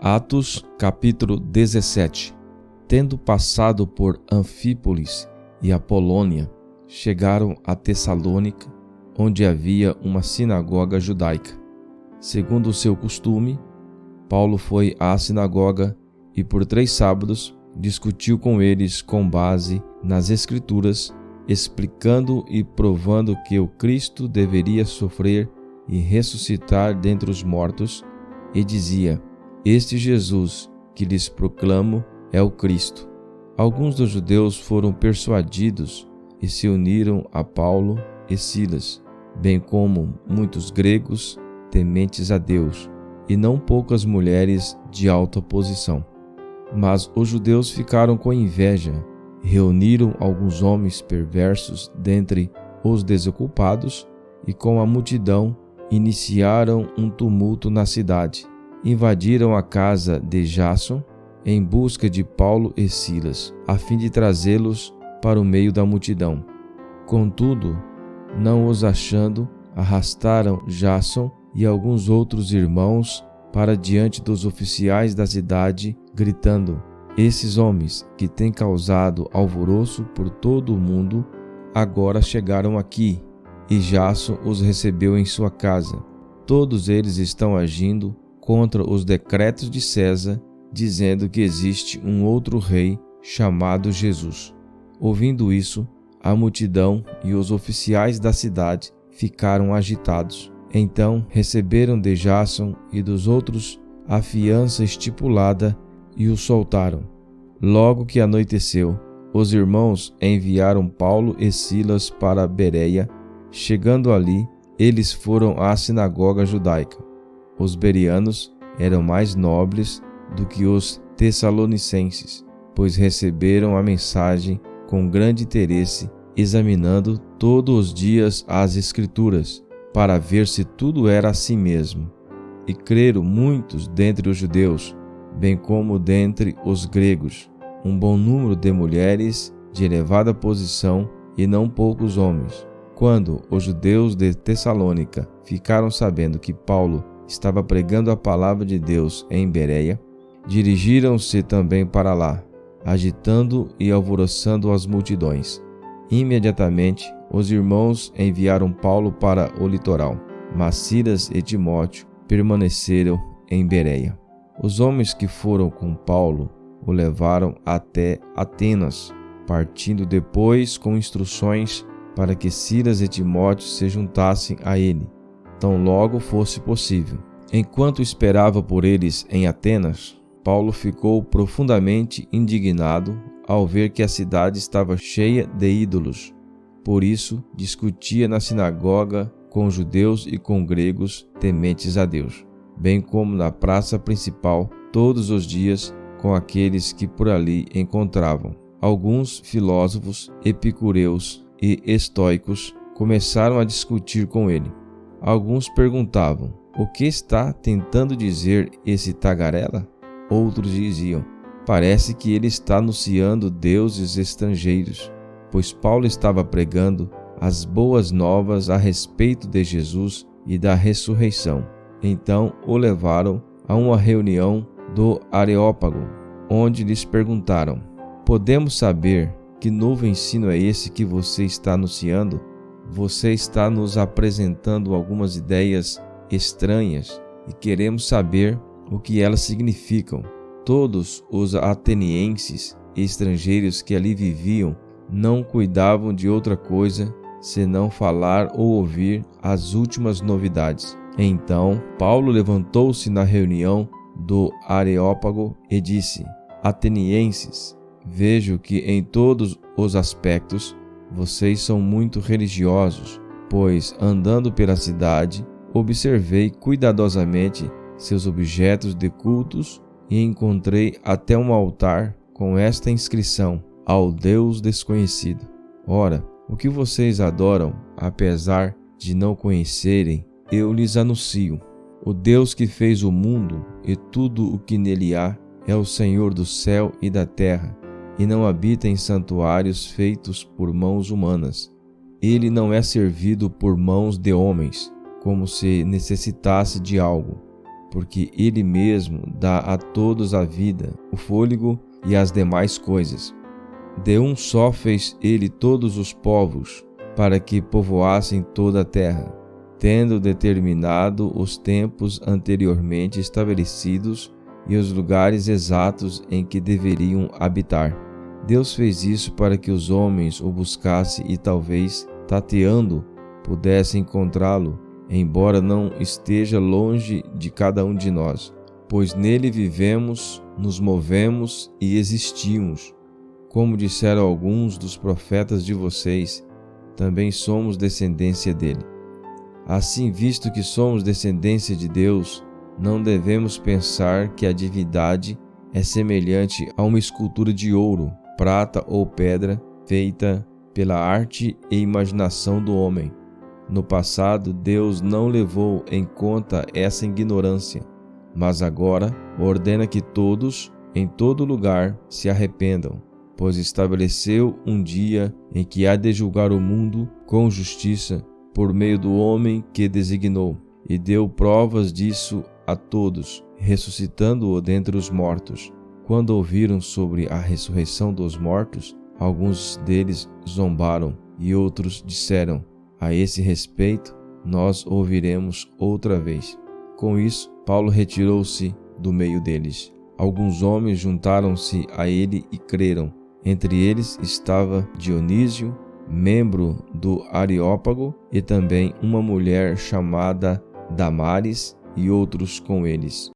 Atos, capítulo 17. Tendo passado por Anfípolis e Apolônia, chegaram a Tessalônica, onde havia uma sinagoga judaica. Segundo o seu costume, Paulo foi à sinagoga e por 3 sábados discutiu com eles com base nas Escrituras, explicando e provando que o Cristo deveria sofrer e ressuscitar dentre os mortos, e dizia: Este Jesus que lhes proclamo é o Cristo. Alguns dos judeus foram persuadidos e se uniram a Paulo e Silas, bem como muitos gregos tementes a Deus, e não poucas mulheres de alta posição. Mas os judeus ficaram com inveja, reuniram alguns homens perversos dentre os desocupados e com a multidão iniciaram um tumulto na cidade. Invadiram a casa de Jasson em busca de Paulo e Silas, a fim de trazê-los para o meio da multidão. Contudo, não os achando, arrastaram Jasson e alguns outros irmãos para diante dos oficiais da cidade, gritando: Esses homens que têm causado alvoroço por todo o mundo, agora chegaram aqui, e Jasson os recebeu em sua casa. Todos eles estão agindo contra os decretos de César, dizendo que existe um outro rei chamado Jesus. Ouvindo isso, a multidão e os oficiais da cidade ficaram agitados. Então receberam de Jasson e dos outros a fiança estipulada e os soltaram. Logo que anoiteceu, os irmãos enviaram Paulo e Silas para Bereia. Chegando ali, eles foram à sinagoga judaica. Os bereanos eram mais nobres do que os tessalonicenses, pois receberam a mensagem com grande interesse, examinando todos os dias as Escrituras, para ver se tudo era assim mesmo. E creram muitos dentre os judeus, bem como dentre os gregos, um bom número de mulheres de elevada posição e não poucos homens. Quando os judeus de Tessalônica ficaram sabendo que Paulo estava pregando a palavra de Deus em Bereia, dirigiram-se também para lá, agitando e alvoroçando as multidões. Imediatamente, os irmãos enviaram Paulo para o litoral, mas Silas e Timóteo permaneceram em Bereia. Os homens que foram com Paulo o levaram até Atenas, partindo depois com instruções para que Silas e Timóteo se juntassem a ele, tão logo fosse possível. Enquanto esperava por eles em Atenas, Paulo ficou profundamente indignado ao ver que a cidade estava cheia de ídolos. Por isso, discutia na sinagoga com judeus e com gregos tementes a Deus, bem como na praça principal todos os dias com aqueles que por ali encontravam. Alguns filósofos, epicureus e estoicos começaram a discutir com ele. Alguns perguntavam: O que está tentando dizer esse tagarela? Outros diziam: Parece que ele está anunciando deuses estrangeiros, pois Paulo estava pregando as boas novas a respeito de Jesus e da ressurreição. Então o levaram a uma reunião do Areópago, onde lhes perguntaram: Podemos saber que novo ensino é esse que você está anunciando? Você está nos apresentando algumas ideias estranhas e queremos saber o que elas significam. Todos os atenienses e estrangeiros que ali viviam não cuidavam de outra coisa senão falar ou ouvir as últimas novidades. Então Paulo levantou-se na reunião do Areópago e disse: Atenienses, vejo que em todos os aspectos vocês são muito religiosos, pois andando pela cidade observei cuidadosamente seus objetos de cultos e encontrei até um altar com esta inscrição: Ao Deus desconhecido. Ora, o que vocês adoram, apesar de não conhecerem, eu lhes anuncio. O Deus que fez o mundo e tudo o que nele há é o Senhor do céu e da terra, e não habita em santuários feitos por mãos humanas. Ele não é servido por mãos de homens, como se necessitasse de algo, porque Ele mesmo dá a todos a vida, o fôlego e as demais coisas. De um só fez Ele todos os povos, para que povoassem toda a terra, tendo determinado os tempos anteriormente estabelecidos e os lugares exatos em que deveriam habitar. Deus fez isso para que os homens o buscassem e talvez, tateando, pudessem encontrá-lo, embora não esteja longe de cada um de nós, pois nele vivemos, nos movemos e existimos. Como disseram alguns dos profetas de vocês, também somos descendência dele. Assim, visto que somos descendência de Deus, não devemos pensar que a divindade é semelhante a uma escultura de ouro, prata ou pedra, feita pela arte e imaginação do homem. No passado, Deus não levou em conta essa ignorância, mas agora ordena que todos, em todo lugar, se arrependam, pois estabeleceu um dia em que há de julgar o mundo com justiça por meio do homem que designou, e deu provas disso a todos, ressuscitando-o dentre os mortos. Quando ouviram sobre a ressurreição dos mortos, alguns deles zombaram e outros disseram: a esse respeito, nós ouviremos outra vez. Com isso, Paulo retirou-se do meio deles. Alguns homens juntaram-se a ele e creram. Entre eles estava Dionísio, membro do Areópago, e também uma mulher chamada Damaris, e outros com eles.